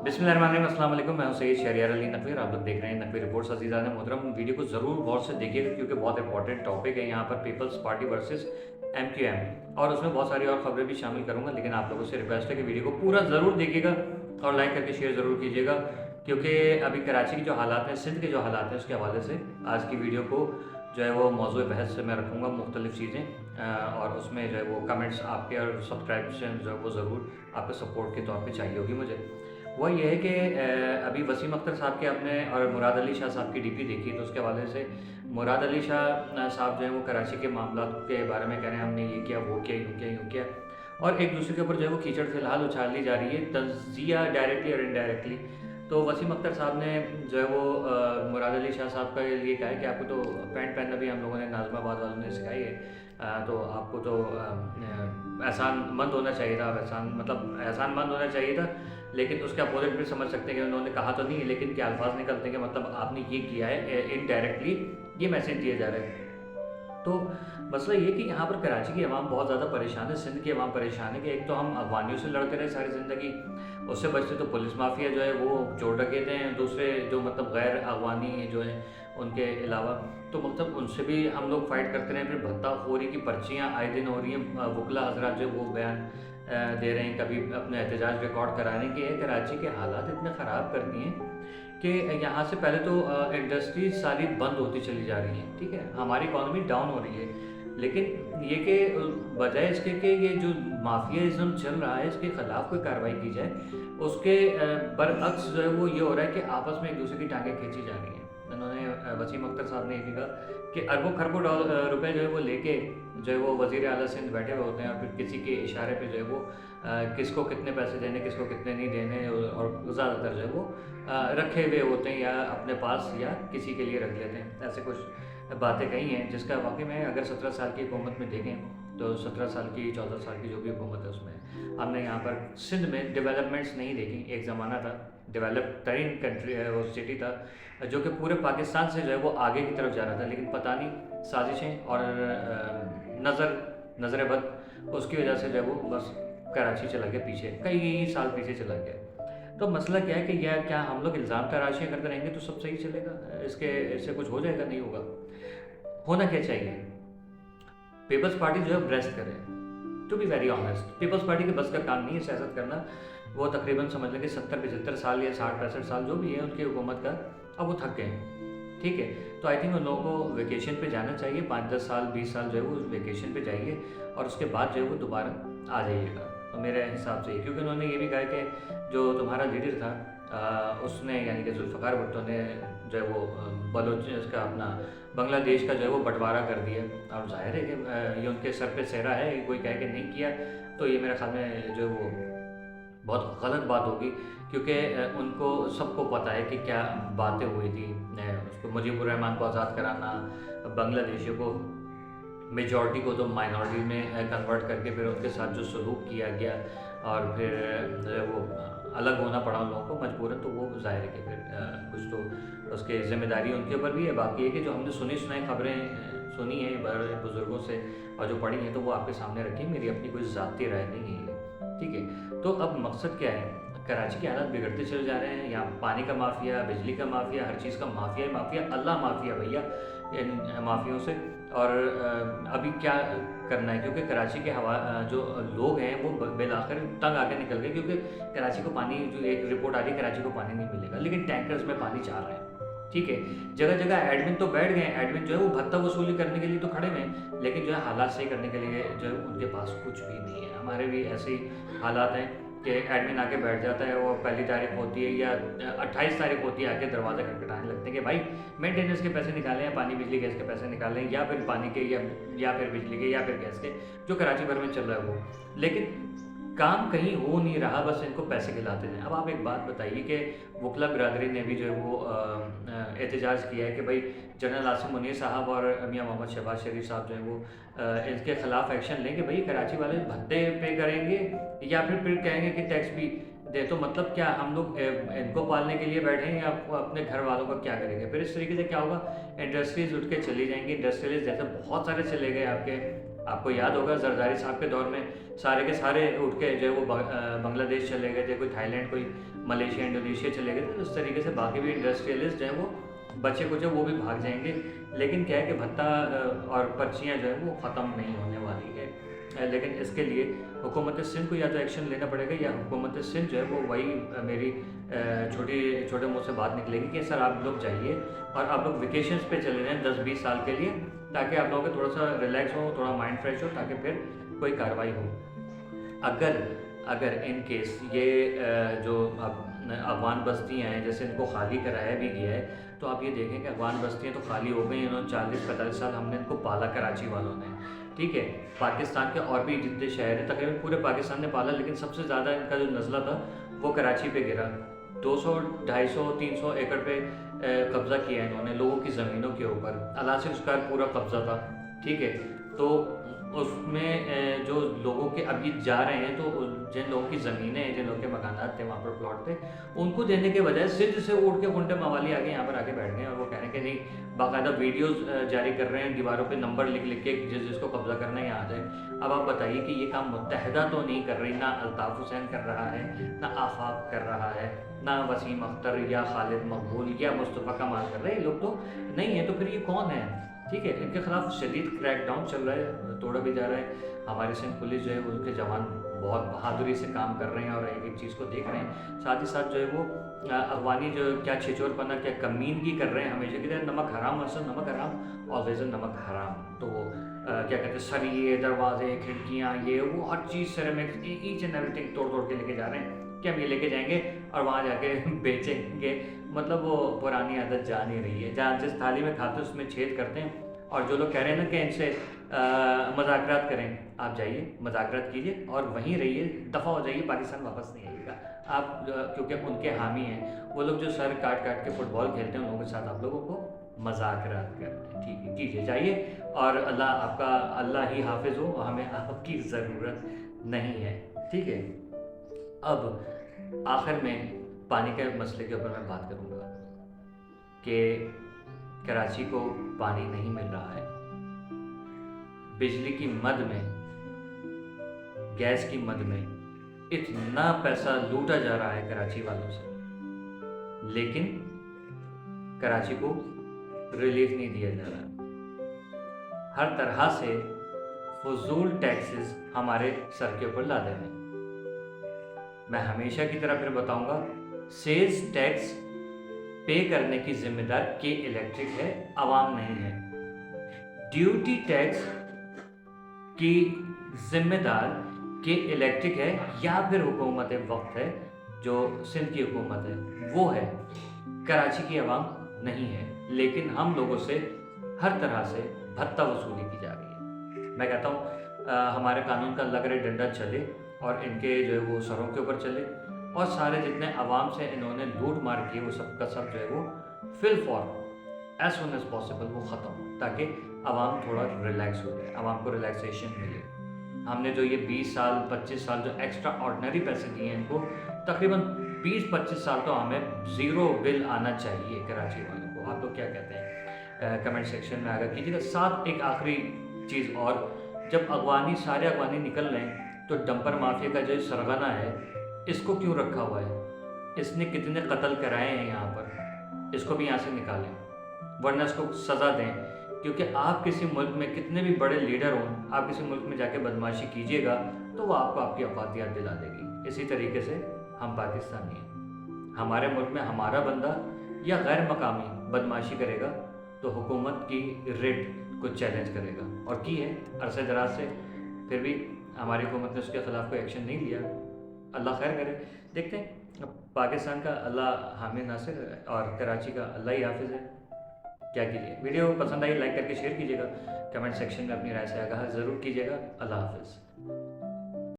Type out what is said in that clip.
बिस्मिल्लाहिर्रहमानिर्रहीम, अस्सलाम वालेकुम। मैं हूं सैयद शहरियार अली नकवी और आप लोग देख रहे हैं नकवी रिपोर्ट्स। अज़ीज़ान मोहतरम, वीडियो को ज़रूर गौर से देखिएगा क्योंकि बहुत इंपॉर्टेंट टॉपिक है यहाँ पर, पीपल्स पार्टी वर्सेस MQM, और उसमें बहुत सारी और ख़बरें भी शामिल करूँगा। लेकिन आप लोगों से रिक्वेस्ट है कि वीडियो को पूरा ज़रूर देखिएगा और लाइक करके शेयर ज़रूर कीजिएगा, क्योंकि अभी कराची के जो हालात हैं, सिंध के जो हालात हैं, उसके हवाले से आज की वीडियो को जो है वो मौज़ूए बहस से मैं रखूँगा मुख्तलिफ़ चीज़ें, और उसमें जो है वो कमेंट्स आपके और सब्सक्रिप्शन जो है वो ज़रूर आपके सपोर्ट के तौर पे चाहिए होगी मुझे। वो ये है कि अभी वसीम अख्तर साहब के आपने और मुराद अली शाह साहब की डीपी देखी, तो उसके हवाले से मुराद अली शाह साहब जो है वो कराची के मामला के बारे में कह रहे हैं हमने ये किया, वो किया, यूँ किया, यूँ किया, और एक दूसरे के ऊपर जो है वो कीचड़ फ़िलहाल उछाल दी जा रही है, तंज़िया डायरेक्टली और इनडायरेक्टली। तो वसीम अख्तर साहब ने जो है वो मुराद अली शाह साहब का लिए कहा है कि आपको तो पैंट पहनना भी हम लोगों ने नाज़िमाबाद वालों ने सिखाई है, तो आपको तो एहसान मंद होना चाहिए था, एहसान मंद होना चाहिए था। लेकिन उसके अपोजिट भी समझ सकते हैं कि उन्होंने कहा तो नहीं है, लेकिन क्या अल्फाज निकलते हैं कि मतलब आपने ये किया है, इनडायरेक्टली ये मैसेज दिया जा रहा है। तो मसला ये कि यहाँ पर कराची की अवाम बहुत ज़्यादा परेशान है, सिंध की अवाम परेशान है कि एक तो हम अफगानियों से लड़ते रहे सारी ज़िंदगी, उससे बचते तो पुलिस माफिया जो है वो चोर डकैते हैं, दूसरे जो मतलब गैर अफगानी जो हैं उनके अलावा, तो मतलब उनसे भी हम लोग फ़ाइट करते रहे। फिर भत्ताखोरी की पर्चियाँ आए दिन हो रही हैं, वकला हजरात जो वो बयान दे रहे हैं, कभी अपने एहतजाज रिकॉर्ड कराने के। कराची के हालात इतने ख़राब कर दिए हैं कि यहाँ से पहले तो इंडस्ट्रीज सारी बंद होती चली जा रही हैं, ठीक है, हमारी इकॉनमी डाउन हो रही है, लेकिन ये कि बजाय इसके कि ये जो माफियाइज्म चल रहा है इसके ख़िलाफ़ कोई कार्रवाई की जाए, उसके बरअक्स जो है वो ये हो रहा है कि आपस में एक दूसरे की टांगें खींची जा रही हैं। उन्होंने वसीम अख्तर साहब ने ये भी कहा कि अरबों खरबों रुपए जो है वो लेके जो है वो वज़ीर आला सिंध बैठे हुए होते हैं, और फिर किसी के इशारे पे जो है वो किसको कितने पैसे देने, किसको कितने नहीं देने, और ज़्यादातर जो है वो रखे हुए होते हैं या अपने पास या किसी के लिए रख लेते हैं। ऐसे कुछ बातें कही हैं जिसका वाकई में अगर 17 साल की हुकूमत में देखें तो 17 साल की, 14 साल की जो भी हुकूमत है उसमें हमने यहाँ पर सिंध में डेवलपमेंट्स नहीं देखी। एक ज़माना था, डेवलप तरीन कंट्री वो सिटी था जो कि पूरे पाकिस्तान से जो है वो आगे की तरफ जा रहा था, लेकिन पता नहीं साजिशें और नज़र बद उसकी वजह से जो है वो बस कराची चला गया पीछे, कई साल पीछे चला गया। तो मसला क्या है कि यह क्या हम लोग इल्ज़ाम तराशियाँ करते रहेंगे तो सब सही चलेगा? इससे कुछ हो जाएगा? नहीं होगा। होना क्या चाहिए? पीपल्स पार्टी जो है ब्रेस्ट करे, to be very honest. Peoples Party के बस का काम नहीं है सियासत करना। वो तकरीबन समझ लें कि 70-75 साल या 60-65 साल जो भी है उनकी हुकूमत का, अब वो थक गए हैं, ठीक है। तो आई थिंक उन लोगों को वेकेशन पे जाना चाहिए, 5-10 साल 20 साल जो है वो वेकेशन पे जाइए और उसके बाद जो है वो दोबारा आ जाइएगा, तो मेरे हिसाब से। क्योंकि उन्होंने ये भी कहा कि जो तुम्हारा लीडर था उसने यानी कि जुल्फ़िकार भुट्टो ने जो है वो बलोच इसका अपना बांग्लादेश का जो है वो बंटवारा कर दिया, और जाहिर है कि ये उनके सर पे सेहरा है। कोई कह के नहीं किया तो ये मेरे ख्याल में जो है वो बहुत गलत बात होगी, क्योंकि उनको सबको पता है कि क्या बातें हुई थी। उसको मुजीबुर रहमान को आज़ाद कराना, बांग्लादेशियों को, मेजॉरिटी को तो माइनॉरिटी में कन्वर्ट करके फिर उनके साथ जो सलूक किया गया और फिर जो है वो अलग होना पड़ा उन लोगों को मजबूरन, तो वो ज़ाहिर है कि फिर कुछ तो उसके ज़िम्मेदारी उनके ऊपर भी है। बाकी है कि जो हमने सुनी सुनाई खबरें सुनी हैं बड़े बुज़ुर्गों से और जो पढ़ी हैं, तो वो आपके सामने रखी, मेरी अपनी कोई ज़ाती राय नहीं है, ठीक है। तो अब मकसद क्या है? कराची के हालात बिगड़ते चले जा रहे हैं, यहाँ पानी का माफिया, बिजली का माफिया, हर चीज़ का माफिया ही माफिया, अल्लाह माफिया भैया इन माफियों से। और अभी क्या करना है, क्योंकि कराची के हवा जो लोग हैं वो बिलाखिर तंग आके निकल गए, क्योंकि कराची को पानी, जो एक रिपोर्ट आ रही है कराची को पानी नहीं मिलेगा, लेकिन टैंकर्स में पानी चाह रहे हैं, ठीक है। जगह जगह एडमिन तो बैठ गए, एडमिन जो है वो भत्ता वसूली करने के लिए तो खड़े हुए हैं, लेकिन जो है हालात सही करने के लिए जो है उनके पास कुछ भी नहीं है। हमारे भी ऐसे ही हालात हैं कि एडमिन आके बैठ जाता है, वो पहली तारीख होती है या 28 तारीख होती है, आके दरवाज़ा खटखटाने लगते हैं कि भाई मेंटेनेंस के पैसे निकालें या पानी बिजली गैस के पैसे निकालें, या फिर पानी के या फिर बिजली के या फिर गैस के, जो कराची भर में चल रहा है वो। लेकिन काम कहीं हो नहीं रहा, बस इनको पैसे खिलाते हैं। अब आप एक बात बताइए कि वकला बिरादरी ने भी जो है वो एहतजाज किया है कि भाई जनरल आसिम मुनीर साहब और मियां मोहम्मद शहबाज शरीफ साहब जो है वो इनके ख़िलाफ़ एक्शन लें कि भाई कराची वाले भत्ते पे करेंगे या फिर कहेंगे कि टैक्स भी दे। तो मतलब क्या हम लोग इनको पालने के लिए बैठे हैं या अपने घर वालों का क्या करेंगे? फिर इस तरीके से क्या होगा, इंडस्ट्रीज़ उठ के चली जाएंगी। इंडस्ट्रियलिस्ट जैसे बहुत सारे चले गए आपके आपको याद होगा जरदारी साहब के दौर में सारे के सारे उठ के जो है वो बांग्लादेश चले गए थे, कोई थाईलैंड, कोई मलेशिया, इंडोनेशिया चले गए थे। तो उस तरीके से बाकी भी इंडस्ट्रियलिस्ट जो है वो बच्चे कुछ वो भी भाग जाएंगे। लेकिन क्या है कि भत्ता और पर्चियाँ जो है वो ख़त्म नहीं होने वाली है। लेकिन इसके लिए हुकूमत सिंध को या तो एक्शन लेना पड़ेगा, या हुकूमत सिंध जो है वो वही मेरी छोटे मुँह से बात निकलेगी कि सर आप लोग जाइए और आप लोग वेकेशंस पे चले जाएँ 10-20 साल के लिए, ताकि आप लोगों को थोड़ा सा रिलैक्स हो, थोड़ा माइंड फ्रेश हो, ताकि फिर कोई कार्रवाई हो। अगर इन केस ये जो अफगान बस्तियाँ हैं, जैसे इनको खाली कराया भी गया है, तो आप ये देखें कि अफगान बस्तियाँ तो खाली हो गई। इन्होंने 40-45 साल हमने इनको पाला, कराची वालों ने, ठीक है। पाकिस्तान के और भी जितने शहर हैं, तकरीबन पूरे पाकिस्तान ने पाला, लेकिन सबसे ज़्यादा इनका जो नज़ला था वो कराची पे गिरा। 200, 250, 300 एकड़ पे कब्ज़ा किया इन्होंने लोगों की ज़मीनों के ऊपर। अलासिक स्क्वायर पूरा कब्ज़ा था, ठीक है। तो उसमें जो लोगों के अब ये जा रहे हैं, तो जिन लोगों की ज़मीनें हैं, जिन लोगों के मकानात थे, वहाँ पर प्लॉट थे, उनको देने के बजाय सिंध से उठ के गुंडे मवाली आके यहाँ पर आके बैठ गए और वो कह रहे हैं कि नहीं, बाकायदा वीडियोस जारी कर रहे हैं, दीवारों पे नंबर लिख लिख के जिसको कब्ज़ा करना है यहाँ आ जाए। अब आप बताइए कि ये काम मुत्तहदा तो नहीं कर रही, ना अल्ताफ़ हुसैन कर रहा है, ना आफाक कर रहा है, ना वसीम अख्तर या खालिद मकबूल या मुस्तफ़ा कमाल कर रहे हैं, ये लोग तो नहीं है। तो फिर ये कौन है? ठीक है, इनके खिलाफ शदीद क्रैकडाउन चल रहा है, तोड़ा भी जा रहा है। हमारे सिंध पुलिस जो है उनके जवान बहुत बहादुरी से काम कर रहे हैं और एक एक चीज़ को देख रहे हैं। साथ ही साथ जो है वो अफगानी जो क्या छिछोरपना, क्या कमीनगी कर रहे हैं, हमेशा की तरह नमक हराम, असल नमक हराम, ऑलवेज नमक हराम। तो वो क्या कहते हैं, सरिये, दरवाजे, खिड़कियाँ, ये वो हर चीज़ सेरेमिक्स, ईच एंड एवरीथिंग तोड़ तोड़ के लेके जा रहे हैं कि हम ये लेके जाएंगे और वहाँ जाके बेचेंगे। मतलब वो पुरानी आदत जा नहीं रही है, जहाँ जिस थाली में खाते हैं उसमें छेद करते हैं। और जो लोग कह रहे हैं ना कि इनसे मज़ाकरात करें, आप जाइए मज़ाकरात कीजिए और वहीं रहिए, दफ़ा हो जाइए, पाकिस्तान वापस नहीं आइएगा आप, क्योंकि उनके हामी हैं वो लोग जो सर काट काट के फुटबॉल खेलते हैं, उन लोगों के साथ आप लोगों को मज़ाकरात करते हैं। ठीक है, कीजिए, जाइए, और अल्लाह ही हाफिज़ हो, हमें आपकी ज़रूरत नहीं है, ठीक है। अब आखिर में पानी के मसले के ऊपर मैं बात करूँगा कि कराची को पानी नहीं मिल रहा है, बिजली की मद में, गैस की मद में इतना पैसा लूटा जा रहा है कराची वालों से, लेकिन कराची को रिलीफ नहीं दिया जा रहा। हर तरह से फजूल टैक्सेस हमारे सर के ऊपर लादे हैं। मैं हमेशा की तरह फिर बताऊंगा, सेल्स टैक्स पे करने की जिम्मेदार के इलेक्ट्रिक है, आवाम नहीं है। ड्यूटी टैक्स की जिम्मेदार के इलेक्ट्रिक है, या फिर हुकूमत वक्त है जो सिंध की हुकूमत है, वो है। कराची की आवाम नहीं है, लेकिन हम लोगों से हर तरह से भत्ता वसूली की जा रही है। मैं कहता हूँ हमारे कानून का लग रहा डंडा चले और इनके जो है वो सरों के ऊपर चले, और सारे जितने आवाम से इन्होंने लूट मार की वो सब का सब जो है वो fill for as soon as possible वो ख़त्म हो, ताकि आवाम थोड़ा रिलैक्स हो जाए, आवाम को रिलैक्सेशन मिले। हमने जो ये 20 साल 25 साल जो एक्स्ट्रा ऑर्डिनरी पैसे दिए हैं इनको, तकरीबन 20-25 साल तो हमें ज़ीरो बिल आना चाहिए कराची वालों को। आप लोग क्या कहते हैं कमेंट सेक्शन में आगे कीजिएगा। साथ एक आखिरी चीज़ और, जब सारे अफगानी निकल रहे हैं तो डंपर माफिया का जो सरगना है, इसको क्यों रखा हुआ है? इसने कितने कत्ल कराए हैं यहाँ पर, इसको भी यहाँ से निकालें, वरना इसको सज़ा दें। क्योंकि आप किसी मुल्क में कितने भी बड़े लीडर हों, आप किसी मुल्क में जाके बदमाशी कीजिएगा तो वो आपको आपकी औकात याद दिला देगी। इसी तरीके से हम पाकिस्तानी हैं, हमारे मुल्क में हमारा बंदा या गैर मकामी बदमाशी करेगा तो हुकूमत की रिट को चैलेंज करेगा, और की है अरसे दराज से, फिर भी हमारी हुकूमत ने उसके ख़िलाफ़ कोई एक्शन नहीं लिया। अल्लाह खैर करे, देखते हैं। पाकिस्तान का अल्लाह हामी नासिर और कराची का अल्लाह ही हाफिज़ है, क्या कीजिए। वीडियो पसंद आई लाइक करके शेयर कीजिएगा, कमेंट सेक्शन में अपनी राय से आगाह ज़रूर कीजिएगा। अल्लाह हाफिज़।